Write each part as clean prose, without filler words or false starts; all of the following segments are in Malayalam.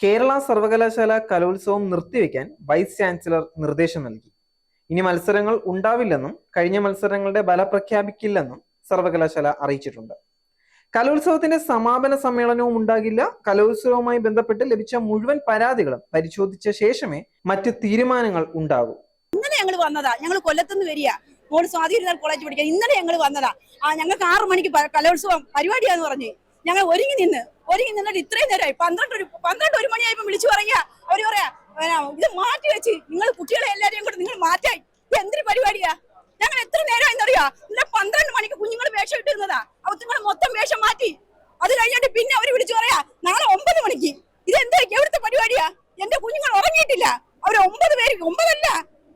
കേരള സർവകലാശാല കലോത്സവം നിർത്തിവെക്കാൻ വൈസ് ചാൻസലർ നിർദ്ദേശം നൽകി. ഇനി മത്സരങ്ങൾ ഉണ്ടാവില്ലെന്നും കഴിഞ്ഞ മത്സരങ്ങളുടെ ഫലം പ്രഖ്യാപിക്കില്ലെന്നും സർവകലാശാല അറിയിച്ചിട്ടുണ്ട്. കലോത്സവത്തിന്റെ സമാപന സമ്മേളനവും ഉണ്ടാകില്ല. കലോത്സവവുമായി ബന്ധപ്പെട്ട് ലഭിച്ച മുഴുവൻ പരാതികളും പരിശോധിച്ച ശേഷമേ മറ്റ് തീരുമാനങ്ങൾ ഉണ്ടാകൂ. ഇന്നലെ ഞങ്ങൾ വന്നതാ, ഞങ്ങൾ കൊല്ലത്തുനിന്ന് വരിക, മോള് സ്വാധീന കോളേജ് പഠിക്കാൻ. ഇന്നലെ ഞങ്ങൾ വന്നതാ. ഞങ്ങൾക്ക് 6 മണിക്ക് കലോത്സവം പരിപാടിയാന്ന് പറഞ്ഞ് ഞങ്ങൾ ഒരുങ്ങി നിന്നിട്ട് ഇത്രയും നേരമായി 12 മണിയായപ്പോ വിളിച്ചു പറയാ. അവര് പറയാ ഇത് മാറ്റി വെച്ച് നിങ്ങൾ കുട്ടികളെ എല്ലാരെയും കൂടെ നിങ്ങൾ മാറ്റായി. ഇത് എന്തൊരു പരിപാടിയാ? ഞങ്ങൾ എത്ര നേരം എന്നറിയാ? ഇന്നലെ 12 മണിക്ക് കുഞ്ഞുങ്ങൾ വേഷം ഇട്ടിരുന്നതാ. അവർ മൊത്തം വേഷം മാറ്റി. അത് കഴിഞ്ഞിട്ട് പിന്നെ അവര് വിളിച്ചു പറയാ നാളെ 9 മണിക്ക്. ഇത് എന്താ എവിടുത്തെ പരിപാടിയാ? എന്റെ കുഞ്ഞുങ്ങൾ ഉറങ്ങിയിട്ടില്ല. അവര് 9 പേര്, 9 അല്ല,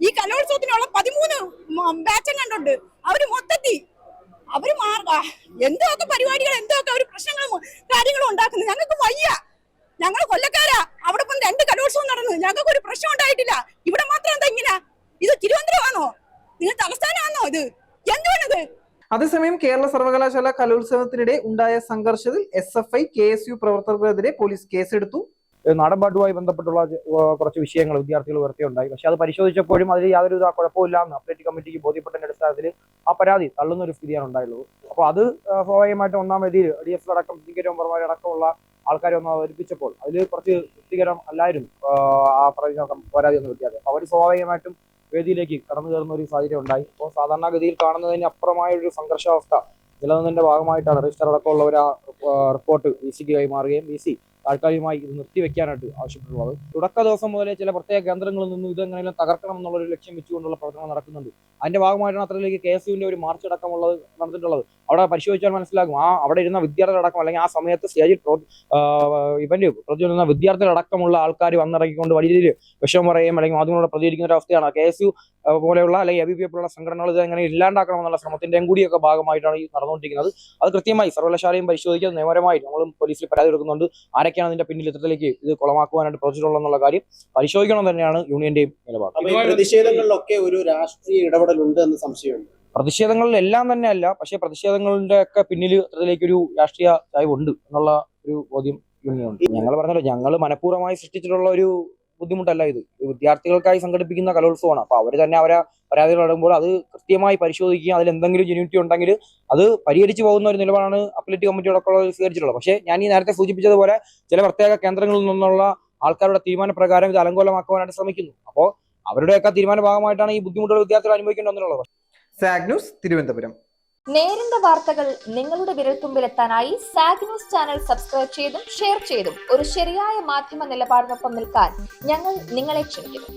ഈ കലോത്സവത്തിനുള്ള 13 ബാച്ചും കണ്ടുണ്ട്. അവര് മൊത്തത്തിൽ അവര് എന്തൊക്കെ പരിപാടികൾ, എന്തൊക്കെ അവര് പ്രശ്നങ്ങളും കാര്യങ്ങളും ഉണ്ടാക്കുന്നത്. ഞങ്ങൾക്ക് വയ്യ. ഞങ്ങൾ കൊല്ലക്കാരാ. അവിടെ 2 കലോത്സവം നടന്നു. ഞങ്ങൾക്ക് ഒരു പ്രശ്നം ഉണ്ടായിട്ടില്ല. ഇവിടെ മാത്രം എന്താ ഇങ്ങനെ? ഇത് തിരുവനന്തപുരമാണോ? നിങ്ങൾ തലസ്ഥാനമാണോ? ഇത് എന്തുവാണിത്? അതേസമയം കേരള സർവകലാശാല കലോത്സവത്തിനിടെ ഉണ്ടായ സംഘർഷത്തിൽ SFI, KSU പ്രവർത്തകർക്കെതിരെ പോലീസ് കേസെടുത്തു. നാടൻപാട്ടുമായി ബന്ധപ്പെട്ടുള്ള കുറച്ച് വിഷയങ്ങൾ വിദ്യാർത്ഥികൾ ഉയർത്തിയുണ്ടായി. പക്ഷെ അത് പരിശോധിച്ചപ്പോഴും അതിൽ യാതൊരു കുഴപ്പമില്ല എന്ന് അത്ലറ്റിക് കമ്മിറ്റിക്ക് ബോധ്യപ്പെട്ടതിന്റെ അടിസ്ഥാനത്തിൽ ആ പരാതി തള്ളുന്ന ഒരു സ്ഥിതിയാണ് ഉണ്ടായുള്ളത്. അപ്പോൾ അത് സ്വാഭാവികമായിട്ടും ഒന്നാം വേദിയിൽ DSL അടക്കം സിംഗർ മെമ്പർമാരടക്കമുള്ള ആൾക്കാരെ ഒന്ന് അവതരിപ്പിച്ചപ്പോൾ അതിൽ കുറച്ച് തൃപ്തികരം അല്ലായിരുന്നു ആ പരാതി ഒന്ന് കിട്ടിയത്. അവർ സ്വാഭാവികമായിട്ടും വേദിയിലേക്ക് കടന്നു കയറുന്ന ഒരു സാഹചര്യം ഉണ്ടായി. അപ്പോൾ സാധാരണഗതിയിൽ കാണുന്നതിന് അപ്പുറമായ ഒരു സംഘർഷാവസ്ഥ നിലനിന്നതിന്റെ ഭാഗമായിട്ടാണ് രജിസ്റ്റർ അടക്കമുള്ളവർ ആ റിപ്പോർട്ട് VC-ക്ക് കൈമാറുകയും VC താൽക്കാലികമായി ഇത് നിർത്തിവെക്കാനായിട്ട് ആവശ്യപ്പെട്ടുള്ളത്. തുടക്ക ദിവസം മുതലേ ചില പ്രത്യേക കേന്ദ്രങ്ങളിൽ നിന്നും ഇതെങ്ങനെയും തകർക്കണം എന്നുള്ളൊരു ലക്ഷ്യം വെച്ചുകൊണ്ടുള്ള പ്രവർത്തനം നടക്കുന്നുണ്ട്. അതിന്റെ ഭാഗമായിട്ടാണ് അത്രയിലേക്ക് KSUവിന്റെ ഒരു മാർച്ച് അടക്കമുള്ളത് നടന്നിട്ടുള്ളത്. അവിടെ പരിശോധിച്ചാൽ മനസ്സിലാകും അവിടെ ഇരുന്ന വിദ്യാർത്ഥികളടക്കം, അല്ലെങ്കിൽ ആ സമയത്ത് സ്റ്റേജിൽ ഇവന്റ് പ്രതിനിധിക്കുന്ന വിദ്യാർത്ഥികളടക്കമുള്ള ആൾക്കാർ വന്നിറങ്ങിക്കൊണ്ട് വലിയ രീതിയിൽ വിഷമം പറയുകയും അല്ലെങ്കിൽ മാധ്യമങ്ങളോട് പ്രതികരിക്കുന്ന ഒരു അവസ്ഥയാണ്. KSU പോലെയുള്ള അല്ലെങ്കിൽ ABVP പോലുള്ള സംഘടനകൾ ഇത് എങ്ങനെ ഇല്ലാണ്ടാക്കണം എന്നുള്ള ശ്രമത്തിന്റെയും കൂടിയൊക്കെ ഭാഗമായിട്ടാണ് ഈ നടന്നുകൊണ്ടിരിക്കുന്നത്. അത് കൃത്യമായി സർവകലാശാലയും പരിശോധിക്കാൻ നിയമപരമായി നമ്മളും പോലീസിൽ പരാതി കൊടുക്കുന്നുണ്ട്. ആരൊക്കെയാണ് അതിന്റെ പിന്നിൽ ഇത്തരത്തിലേക്ക് ഇത് കുളമാക്കുവാനായിട്ട് പ്രവർത്തിച്ചിട്ടുള്ള കാര്യം പരിശോധിക്കണം തന്നെയാണ് യൂണിയന്റെയും നിലപാട്. പ്രതിഷേധങ്ങളിലൊക്കെ ഒരു രാഷ്ട്രീയ ഇടപെടലുണ്ട് എന്ന് സംശയമുണ്ട്. പ്രതിഷേധങ്ങളിലെല്ലാം തന്നെ അല്ല, പക്ഷേ പ്രതിഷേധങ്ങളുടെ ഒക്കെ പിന്നിൽ ഇത്തരത്തിലേക്ക് ഒരു രാഷ്ട്രീയ ചായ്വ് ഉണ്ട് എന്നുള്ള ഒരു ബോധ്യം യൂണിയനുണ്ട്. ഞങ്ങൾ പറഞ്ഞല്ലോ, ഞങ്ങൾ മനഃപൂർവ്വമായി സൃഷ്ടിച്ചിട്ടുള്ള ഒരു ബുദ്ധിമുട്ടല്ല ഇത്. വിദ്യാർത്ഥികൾക്കായി സംഘടിപ്പിക്കുന്ന കലോത്സവമാണ്. അപ്പൊ അവര് തന്നെ അവരെ പരാതികൾ ഇടുമ്പോൾ അത് കൃത്യമായി പരിശോധിക്കുക, അതിൽ എന്തെങ്കിലും ജെന്യൂനിറ്റി ഉണ്ടെങ്കിൽ അത് പരിഹരിച്ചു പോകുന്ന ഒരു നിലപാടാണ് അത്ലറ്റിക് കമ്മിറ്റിയോടൊക്കെ സ്വീകരിച്ചിട്ടുള്ളത്. പക്ഷേ ഞാൻ ഈ നേരത്തെ സൂചിപ്പിച്ചതുപോലെ ചില പ്രത്യേക കേന്ദ്രങ്ങളിൽ നിന്നുള്ള ആൾക്കാരുടെ തീരുമാനപ്രകാരം ഇത് അലങ്കോലമാക്കുവാനായിട്ട് ശ്രമിക്കുന്നു. അപ്പോൾ അവരുടെയൊക്കെ തീരുമാന ഭാഗമായിട്ടാണ് ഈ ബുദ്ധിമുട്ടുകൾ വിദ്യാർത്ഥികൾ അനുഭവിക്കേണ്ടി വന്നിട്ടുള്ളത്. Zag news, Thiruvananthapuram. നേരിന്റെ വാർത്തകൾ നിങ്ങളുടെ വിരൽത്തുമ്പിലെത്താനായി സാഗ് ന്യൂസ് ചാനൽ സബ്സ്ക്രൈബ് ചെയ്തും ഷെയർ ചെയ്തും ഒരു ശരിയായ മാധ്യമ നിലപാടിനൊപ്പം നിൽക്കാൻ ഞങ്ങൾ നിങ്ങളെ ക്ഷണിക്കുന്നു.